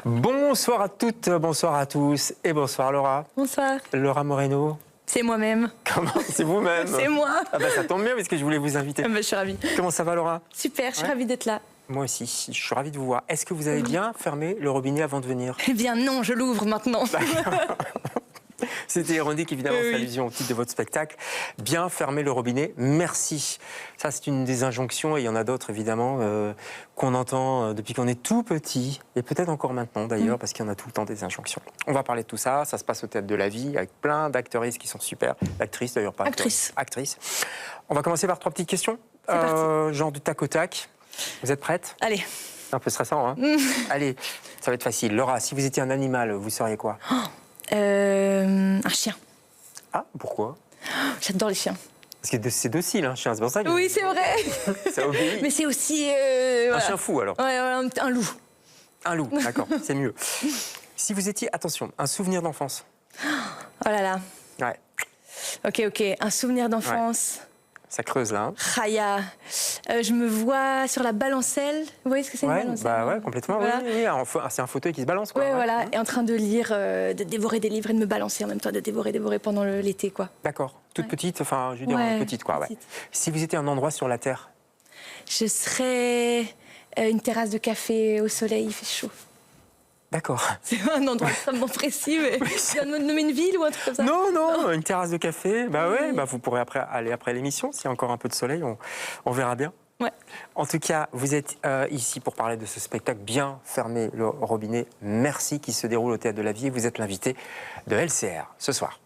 Bonsoir à toutes, bonsoir à tous et bonsoir Laura. Bonsoir. Laura Moreno. C'est moi-même. Comment? C'est vous-même? C'est moi. Ah bah ça tombe bien parce que je voulais vous inviter. Je suis ravie. Comment ça va Laura? Super, je suis ravie d'être là. Moi aussi, je suis ravie de vous voir. Est-ce que vous avez bien fermé le robinet avant de venir? Eh bien non, je l'ouvre maintenant. C'était ironique, évidemment, c'est allusion au titre de votre spectacle. Bien fermer le robinet, merci. Ça, c'est une des injonctions, et il y en a d'autres, évidemment, qu'on entend depuis qu'on est tout petit, et peut-être encore maintenant, d'ailleurs, parce qu'il y en a tout le temps des injonctions. On va parler de tout ça, ça se passe au Théâtre de la Vie, avec plein d'actrices qui sont super. Actrices, d'ailleurs, pas Actrices. Actrices. On va commencer par 3 petites questions, genre du tac au tac. Vous êtes prête? Allez. Un peu stressant, hein? Allez, ça va être facile. Laura, si vous étiez un animal, vous seriez quoi? Un chien. Ah, pourquoi? J'adore les chiens. Parce que c'est docile, un chien, c'est pour ça que... Oui, c'est vrai. Ça obéit. Mais c'est aussi... Un chien fou, alors. Ouais, un loup. Un loup, d'accord, c'est mieux. Si vous étiez, attention, un souvenir d'enfance. Oh là là. Ouais. Ok, un souvenir d'enfance. Ouais. Ça creuse, là. Hein. Raya. Je me vois sur la balancelle. Vous voyez ce que c'est une balancelle? Bah ouais, complètement, voilà. Oui. C'est un fauteuil qui se balance, quoi. Ouais, voilà, et en train de lire, de dévorer des livres et de me balancer en même temps, de dévorer pendant l'été, quoi. D'accord. Toute petite, enfin, je veux dire, petite, quoi, petite. Si vous étiez un endroit sur la Terre? Je serais une terrasse de café au soleil, il fait chaud. D'accord. C'est un endroit extrêmement précis, mais tu viens de me nommer une ville ou un truc comme ça? Non, une terrasse de café, bah ouais, bah vous pourrez aller après l'émission, s'il y a encore un peu de soleil, on verra bien. Ouais. En tout cas, vous êtes ici pour parler de ce spectacle Bien fermer le robinet, merci, qui se déroule au Théâtre de la Vie, et vous êtes l'invité de LCR ce soir.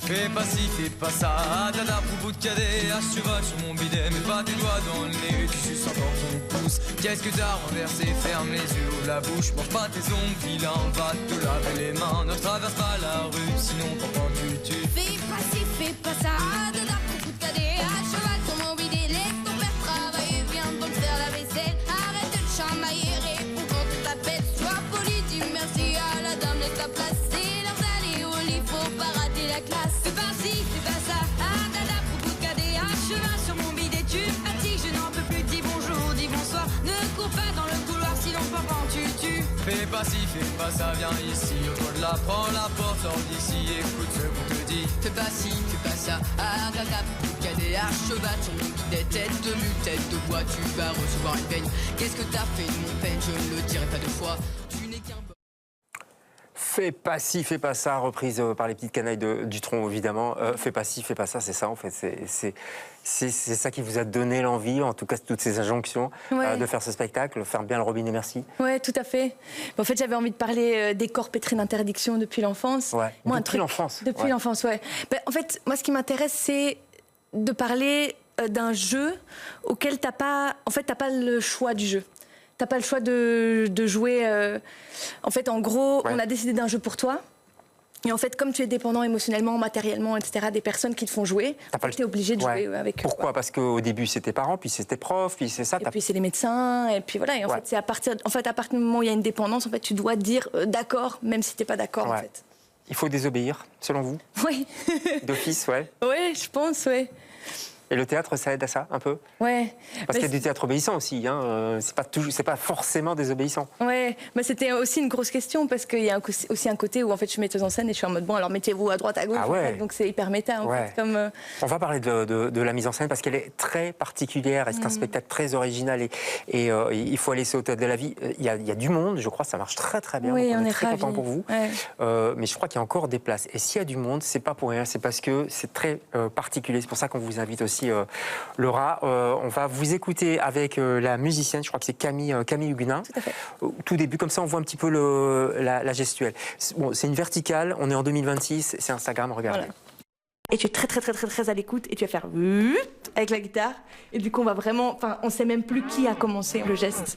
Fais pas ci, fais pas ça, dada pour bout de cadet, à cheval sur mon bidet, mets pas tes doigts dans le nez, tu suces encore ton pouce. Qu'est-ce que t'as renversé, ferme les yeux, ouvre la bouche, mange pas tes ongles, vilain, va te laver les mains, ne traverse pas la rue, sinon comment tu tues. Fais pas ci, fais pas ça, dada pour bout de cadet, à cheval sur mon bidet, laisse ton père travailler, viens donc faire la vaisselle, arrête de te chamailler, réponds quand on t'appelle, sois poli, dis merci à la dame, laisse ta place, c'est l'heure d'aller au lit, faut pas rater la classe. Fais pas ci, fais pas ça, viens ici, autour de là, prends la porte, sors d'ici, écoute ce qu'on te dit. Fais pas ci, fais pas ça, dada pour cadet, à cheval sur mon bidet, tête de mule, tête de bois, tu vas recevoir une peigne. Qu'est-ce que t'as fait de mon peine, je ne le dirai pas 2 fois, tu n'es qu'un... Fais pas ci, fais pas ça, reprise par les petites canailles du tronc, évidemment. Fais pas ci, fais pas ça, c'est ça en fait. C'est ça qui vous a donné l'envie, en tout cas toutes ces injonctions, de faire ce spectacle, faire bien le robinet, merci. Ouais, tout à fait. En fait, j'avais envie de parler des corps pétris d'interdiction depuis l'enfance. Ouais. Moi, depuis l'enfance. Depuis l'enfance, ouais. Ben, en fait, moi, ce qui m'intéresse, c'est de parler d'un jeu auquel t'as pas le choix du jeu. T'as pas le choix de jouer. En fait, en gros, on a décidé d'un jeu pour toi. Et en fait, comme tu es dépendant émotionnellement, matériellement, etc., des personnes qui te font jouer, tu es obligé de jouer avec eux. Pourquoi? Parce qu'au début, c'était parents, puis c'était profs, puis c'est ça. Et puis c'est les médecins, et puis voilà. Et en fait, c'est à partir du moment où il y a une dépendance, en fait, tu dois dire d'accord, même si t'es pas d'accord, en fait. Il faut désobéir, selon vous? Oui. D'office, ouais. Oui, je pense, oui. Et le théâtre, ça aide à ça, un peu? Ouais. Parce qu'il y a du théâtre obéissant aussi, hein. C'est pas forcément désobéissant. Ouais, mais c'était aussi une grosse question, parce qu'il y a aussi un côté où en fait je suis metteuse en scène et je suis en mode bon, alors mettez-vous à droite, à gauche, en fait, donc c'est hyper méta, en fait, comme... On va parler de la mise en scène, parce qu'elle est très particulière, et c'est un spectacle très original, et il faut aller au Théâtre de la Vie. Il y a du monde, je crois, ça marche très très bien, oui, donc on est très ravis. content pour vous. Mais je crois qu'il y a encore des places. Et s'il y a du monde, c'est pas pour rien, c'est parce que c'est très particulier, c'est pour ça qu'on vous invite aussi... Laura, on va vous écouter avec la musicienne, je crois que c'est Camille Huguenin. Tout à fait. Tout début, comme ça on voit un petit peu la gestuelle. Bon, c'est une verticale, on est en 2026, c'est Instagram, regardez. Voilà. Et tu es très à l'écoute et tu vas faire avec la guitare. Et du coup, on va vraiment... Enfin, on sait même plus qui a commencé le geste.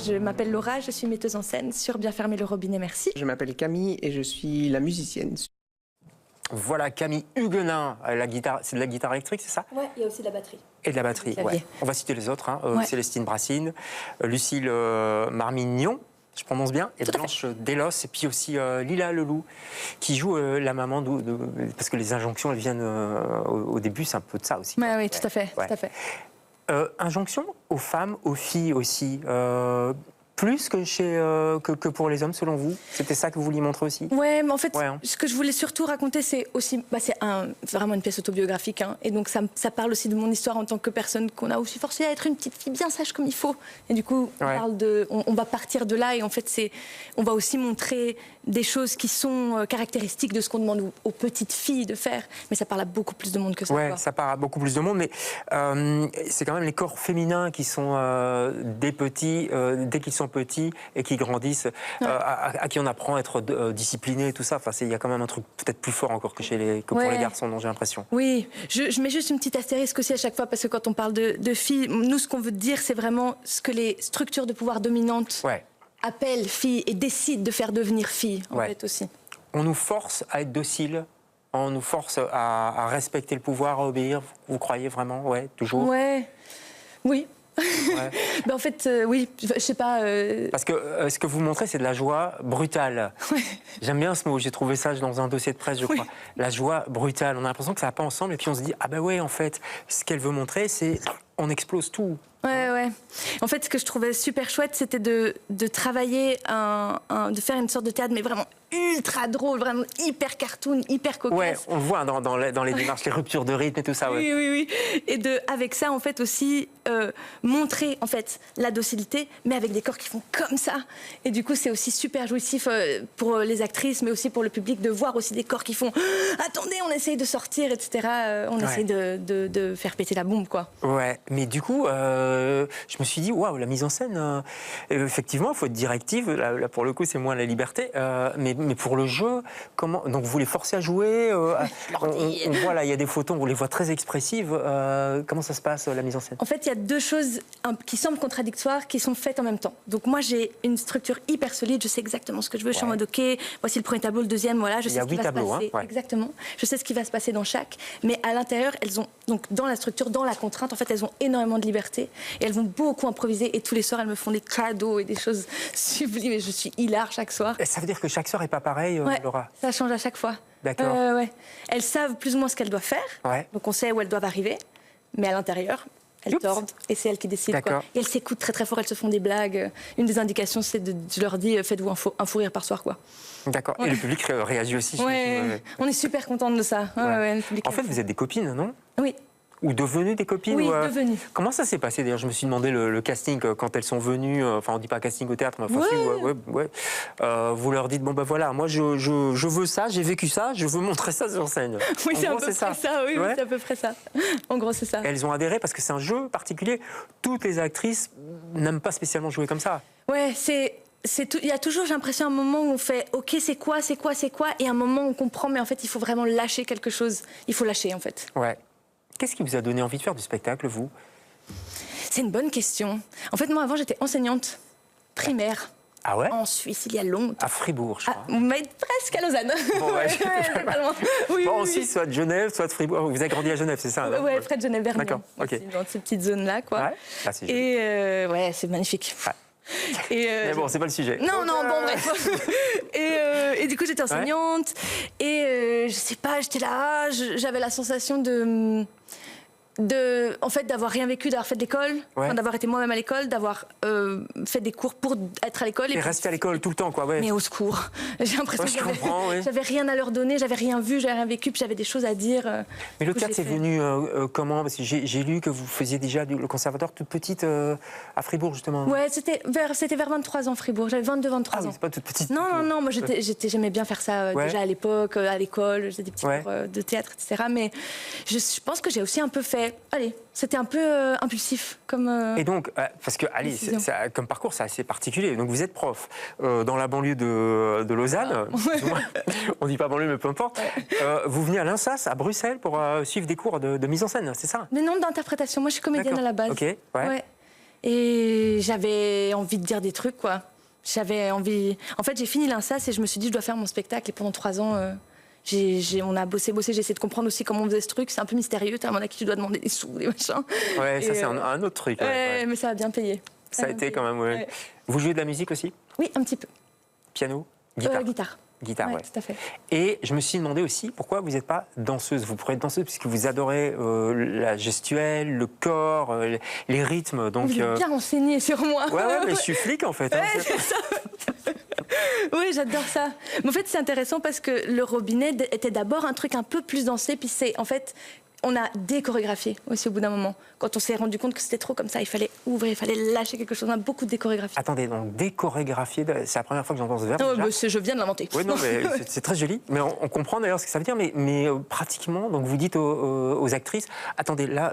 Je m'appelle Laura, je suis metteuse en scène sur Bien fermer le robinet, merci. Je m'appelle Camille et je suis la musicienne. Voilà, Camille Huguenin, la guitare, c'est de la guitare électrique, c'est ça? Ouais, il y a aussi de la batterie. Et de la batterie, Clavier. ouais. On va citer les autres, hein. Ouais. Célestine Brassine, Lucille Marmignon, je prononce bien, et Blanche Delos, et puis aussi Lila Leloup, qui joue la maman, parce que les injonctions, elles viennent au début, c'est un peu de ça aussi. Ouais, oui, tout à fait, Ouais. tout à fait. Injonction aux femmes, aux filles aussi, plus que pour les hommes, selon vous? C'était ça que vous vouliez montrer aussi? Ouais, mais en fait, Ouais, hein. ce que je voulais surtout raconter, c'est aussi, c'est vraiment une pièce autobiographique, hein, et donc ça parle aussi de mon histoire en tant que personne qu'on a aussi forcé à être une petite fille bien sage comme il faut. Et du coup, Ouais. on va partir de là, et en fait, on va aussi montrer des choses qui sont caractéristiques de ce qu'on demande aux petites filles de faire, mais ça parle à beaucoup plus de monde que ça. Ouais, quoi. ça part à beaucoup plus de monde, mais c'est quand même les corps féminins qui sont des petits, dès qu'ils sont petits et qui grandissent, à qui on apprend à être discipliné et tout ça. Enfin, il y a quand même un truc peut-être plus fort encore que pour Ouais. les garçons, dont j'ai l'impression. Oui, je mets juste une petite astérisque aussi à chaque fois, parce que quand on parle de filles, nous, ce qu'on veut dire, c'est vraiment ce que les structures de pouvoir dominantes Ouais. appellent filles et décident de faire devenir filles, en Ouais. fait, aussi. On nous force à être docile, on nous force à respecter le pouvoir, à obéir. Vous croyez vraiment? Ouais, toujours. Ouais, oui. Ouais. Ben, en fait, oui, je sais pas. Parce que ce que vous montrez, c'est de la joie brutale. J'aime bien ce mot, j'ai trouvé ça dans un dossier de presse, je crois. La joie brutale. On a l'impression que ça va pas ensemble, et puis on se dit, ah ben ouais, en fait, ce qu'elle veut montrer, c'est on explose tout. Ouais, ouais. En fait, ce que je trouvais super chouette, c'était de travailler, de faire une sorte de théâtre, mais vraiment ultra drôle, vraiment hyper cartoon, hyper cocasse. Ouais, on le voit dans les démarches, les ruptures de rythme et tout ça. Ouais. Oui, oui, oui. Et avec ça, en fait, aussi montrer en fait la docilité, mais avec des corps qui font comme ça. Et du coup, c'est aussi super jouissif pour les actrices, mais aussi pour le public, de voir aussi des corps qui font attendez, on essaye de sortir, etc. On essaye de faire péter la bombe, quoi. Ouais, mais du coup, je me suis dit, waouh, la mise en scène, effectivement, il faut être directive. Là, pour le coup, c'est moins la liberté. Mais pour le jeu, comment? Donc, vous les forcez à jouer. On voit là, il y a des photos, on les voit très expressives. Comment ça se passe, la mise en scène? En fait, il y a deux choses qui semblent contradictoires, qui sont faites en même temps. Donc moi, j'ai une structure hyper solide, je sais exactement ce que je veux, je suis en mode OK, voici le premier tableau, le deuxième, voilà, je sais ce qui va se passer. Hein, ouais. Exactement, je sais ce qui va se passer dans chaque. Mais à l'intérieur, elles ont, donc dans la structure, dans la contrainte, en fait, elles ont énormément de liberté et elles vont beaucoup improviser. Et tous les soirs, elles me font des cadeaux et des choses sublimes et je suis hilar chaque soir. Et ça veut dire que chaque soir n'est pas pareil, Ouais, Laura? ça change à chaque fois. D'accord. Ouais. Elles savent plus ou moins ce qu'elles doivent faire, Ouais. donc on sait où elles doivent arriver, mais à l'intérieur, elles Oups. tordent et c'est elles qui décident. D'accord. Quoi. Et elles s'écoutent très très fort, elles se font des blagues. Une des indications, c'est je leur dis faites-vous un fou rire par soir, quoi. D'accord. Et le public réagit aussi. Ouais. On est super contente de ça. Ouais, le public En fait, vous êtes des copines, non? Oui. Ou devenues des copines? Oui, ou, devenues. Comment ça s'est passé? D'ailleurs, je me suis demandé le casting quand elles sont venues. Enfin, on dit pas casting au théâtre, mais enfin, si, vous leur dites bon ben voilà, moi je veux ça, j'ai vécu ça, je veux montrer ça sur scène. Oui, En c'est à gros, peu près ça. Oui, Ouais. c'est à peu près ça. En gros, c'est ça. Elles ont adhéré parce que c'est un jeu particulier. Toutes les actrices n'aiment pas spécialement jouer comme ça. Ouais, il y a toujours, j'ai l'impression, un moment où on fait OK, c'est quoi, et un moment où on comprend, mais en fait, il faut vraiment lâcher quelque chose. Il faut lâcher, en fait. Ouais. Qu'est-ce qui vous a donné envie de faire du spectacle, vous? C'est une bonne question. En fait, moi, avant, j'étais enseignante primaire Ah ouais? en Suisse, il y a longtemps. À Fribourg, je crois. Mais presque à Lausanne. Bon, ouais. c'est pas loin. Oui, Bon, oui, en oui. Suisse, soit de Genève, soit de Fribourg. Vous avez grandi à Genève, c'est ça? non? Ouais, près de Genève-Vernon. D'accord, ok. C'est dans ces petites zones-là, quoi. Ouais. Ah, c'est joli. Et ouais, c'est magnifique. Ouais. Et Mais bon, c'est pas le sujet. Non, bon, bref. Et du coup, j'étais enseignante. Et je sais pas, j'étais là, j'avais la sensation en fait, d'avoir rien vécu, d'avoir fait de l'école, Ouais. d'avoir été moi-même à l'école, d'avoir fait des cours pour être à l'école. Et rester à l'école tout le temps, quoi. Ouais. Mais au secours. J'ai l'impression Ouais, que je comprends, oui. j'avais rien à leur donner, j'avais rien vu, j'avais rien vécu, puis j'avais des choses à dire. Mais le Du coup, théâtre, j'ai c'est fait. venu comment? Parce que j'ai lu que vous faisiez déjà le conservatoire toute petite à Fribourg, justement. Ouais, c'était vers 23 ans, Fribourg. J'avais 22-23 Ah oui, ans. c'est pas toute petite. Non, moi j'aimais bien faire ça Ouais. déjà à l'époque, à l'école, je faisais des petits Ouais. cours de théâtre, etc. Mais je pense que j'ai aussi un peu fait. Allez, c'était un peu impulsif comme. Et donc, parce que, allez, décision. comme parcours, c'est assez particulier. Donc, vous êtes prof dans la banlieue de Lausanne. On dit pas banlieue, mais peu importe. Vous venez à l'INSAS, à Bruxelles, pour suivre des cours de mise en scène, c'est ça? Mais non, d'interprétation. Moi, je suis comédienne D'accord. à la base. Ok, ouais. Et j'avais envie de dire des trucs, quoi. J'avais envie... En fait, j'ai fini l'INSAS et je me suis dit, je dois faire mon spectacle. Et pendant 3 ans, on a bossé. J'ai essayé de comprendre aussi comment on faisait ce truc. C'est un peu mystérieux. T'as un moment à qui tu dois demander des sous, des machins. Ouais, ça Et, c'est un autre truc. Ouais, mais ça a bien payé. Ça a été quand même, ouais. Ouais. Vous jouez de la musique aussi? Oui, un petit peu. Piano? Guitare? Guitare. Guitare, ouais. Tout à fait. Et je me suis demandé aussi pourquoi vous n'êtes pas danseuse. Vous pourrez être danseuse puisque vous adorez la gestuelle, le corps, les rythmes. Donc, Vous êtes bien renseigné sur moi. Ouais, mais je suis flic en fait. Ouais, c'est ça. Oui, j'adore ça. Mais en fait, c'est intéressant parce que le robinet était d'abord un truc un peu plus dansé, puis c'est en fait. On a déchorégraphié aussi au bout d'un moment. Quand on s'est rendu compte que c'était trop comme ça, il fallait ouvrir, il fallait lâcher quelque chose. On a beaucoup déchorégraphié. Attendez, donc déchorégraphié, c'est la première fois que j'entends ce verbe. Non, déjà. je viens de l'inventer. Oui, non, mais c'est très joli. Mais on comprend d'ailleurs ce que ça veut dire. Mais pratiquement, donc vous dites aux actrices, attendez, là,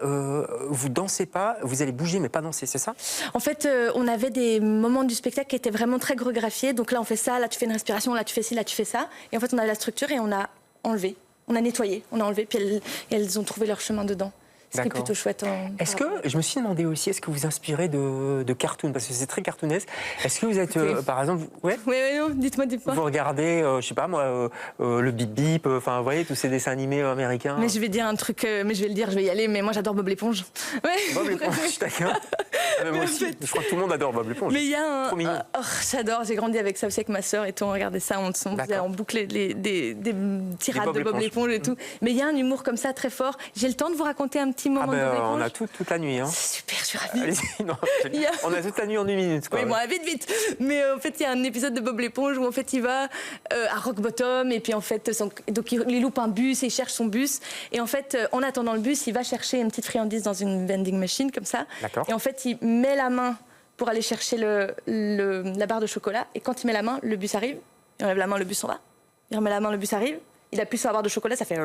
vous dansez pas, vous allez bouger, mais pas danser, c'est ça? En fait, on avait des moments du spectacle qui étaient vraiment très chorégraphiés. Donc là, on fait ça, là, tu fais une respiration, là, tu fais ci, là, tu fais ça. Et en fait, on a la structure et on a enlevé. On a nettoyé, on a enlevé, puis elles ont trouvé leur chemin dedans. Ce qui est plutôt chouette. Est-ce que, je me suis demandé aussi, est-ce que vous inspirez de cartoons? Parce que c'est très cartoonesque. Est-ce que vous êtes, par exemple... Ouais, oui, non, dites-moi. Vous regardez, je sais pas moi, le Bip Bip, enfin, vous voyez, tous ces dessins animés américains. Mais je vais dire un truc, mais je vais le dire, je vais y aller, mais moi j'adore Bob l'éponge. Ouais. Bob l'éponge, je suis d'accord. Ah, moi aussi, je crois que tout le monde adore Bob l'éponge. Mais il y a Trop mignon. j'adore, j'ai grandi avec ça aussi avec ma sœur et tout, on regardait ça, on bouclait des tirades de Bob l'éponge et tout. Mais il y a un humour comme ça très fort. J'ai le temps de vous raconter un petit moment de Bob l'éponge? On a toute la nuit. Hein. C'est super, je suis ravie. Allez-y, non, on a toute la nuit en 1 minute. Quoi, oui, bon, vite. Mais en fait, il y a un épisode de Bob l'éponge où en fait il va à Rock Bottom et puis en fait, donc il loupe un bus et il cherche son bus. Et en fait, en attendant le bus, il va chercher une petite friandise dans une vending machine comme ça. D'accord. Et en fait, il met la main pour aller chercher la barre de chocolat. Et quand il met la main, le bus arrive. Il enlève la main, le bus s'en va. Il remet la main, le bus arrive. Il appuie sur la barre de chocolat, ça fait...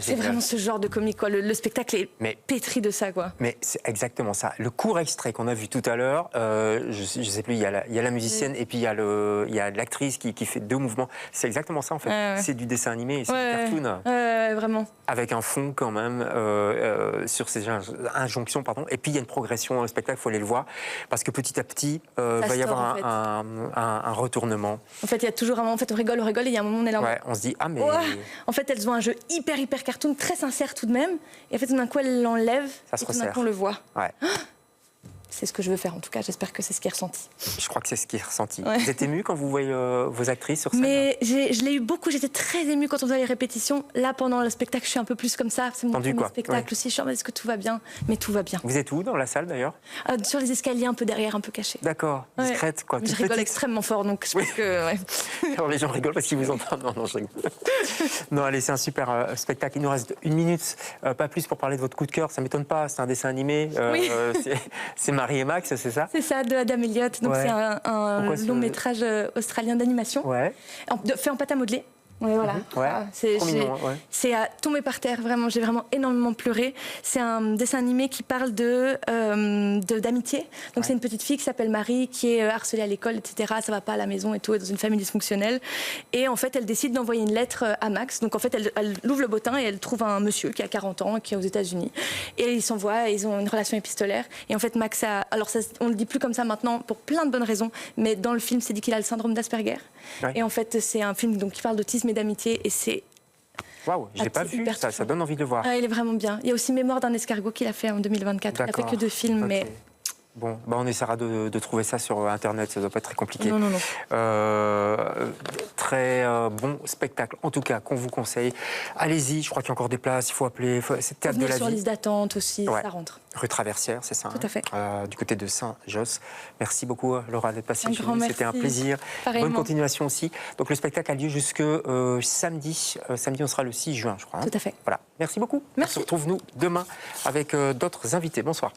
c'est vraiment ce genre de comique, quoi. Le spectacle est pétri de ça, quoi. Mais c'est exactement ça. Le court extrait qu'on a vu tout à l'heure, je sais plus, il y a la musicienne et puis il y a l'actrice qui fait 2 mouvements. C'est exactement ça, en fait. Ouais. C'est du dessin animé, c'est du cartoon. Vraiment. Avec un fond, quand même, sur ces injonctions, pardon. Et puis il y a une progression au spectacle, il faut aller le voir. Parce que petit à petit, va y avoir un retournement. En fait, il y a toujours un moment, en fait, on rigole, et il y a un moment, on est là. Ouais, on se dit, ah mais... Ouais. En fait, elles ont un jeu hyper cartoon, très sincère tout de même. Et en fait, tout d'un coup, elles l'enlèvent. Ça se et tout d'un resserre. coup, on le voit. Ouais. C'est ce que je veux faire, en tout cas. J'espère que c'est ce qui est ressenti. Je crois que c'est ce qui est ressenti. Ouais. Vous êtes ému quand vous voyez vos actrices sur scène? Mais je l'ai eu beaucoup. J'étais très émue quand on faisait les répétitions. Là, pendant le spectacle, je suis un peu plus comme ça. C'est mon premier spectacle aussi. Je suis en mode, est-ce que tout va bien? Mais tout va bien. Vous êtes où dans la salle, d'ailleurs? Sur les escaliers, un peu derrière, un peu caché. D'accord, discrète, quoi. Je rigole extrêmement fort, donc je pense que... Ouais. Alors les gens rigolent parce qu'ils vous entendent. Non, je rigole. Non, allez, c'est un super spectacle. Il nous reste 1 minute, pas plus, pour parler de votre coup de cœur. Ça m'étonne pas, c'est un dessin animé. Oui. C'est Marie et Max, c'est ça? C'est ça, de Adam Elliott. Donc c'est un long métrage australien d'animation. Ouais. Fait en pâte à modeler. Ouais, voilà. Ouais. C'est Trop mignon, ouais. C'est à tomber par terre, vraiment. J'ai vraiment énormément pleuré. C'est un dessin animé qui parle d'amitié. Donc c'est une petite fille qui s'appelle Marie, qui est harcelée à l'école, etc. Ça va pas à la maison et tout, elle est dans une famille dysfonctionnelle. Et en fait, elle décide d'envoyer une lettre à Max. Donc en fait, elle ouvre le bottin et elle trouve un monsieur qui a 40 ans, qui est aux États-Unis. Et ils s'envoient, ils ont une relation épistolaire. Et en fait, Max a... Alors ça, on le dit plus comme ça maintenant pour plein de bonnes raisons. Mais dans le film, c'est dit qu'il a le syndrome d'Asperger. Ouais. Et en fait, c'est un film donc, qui parle d'autisme et d'amitié. Et c'est... Waouh, je l'ai pas vu, ça donne envie de le voir. Ah, il est vraiment bien. Il y a aussi Mémoire d'un escargot qu'il a fait en 2024. Il a fait que 2 films, mais... Bon, on essaiera de trouver ça sur Internet, ça doit pas être très compliqué. Non. Très bon spectacle, en tout cas, qu'on vous conseille. Allez-y, je crois qu'il y a encore des places, il faut appeler. C'est Théâtre de la Vie. Sur liste d'attente aussi, ça rentre. Rue Traversière, c'est ça? Tout à fait. Du côté de Saint-Josse. Merci beaucoup, Laura, d'être passée chez nous. Merci. C'était un plaisir. Pareillement. Bonne continuation aussi. Donc le spectacle a lieu jusque samedi. Samedi, on sera le 6 juin, je crois. Tout à fait. Voilà. Merci beaucoup. Merci. On se retrouve, nous, demain avec d'autres invités. Bonsoir.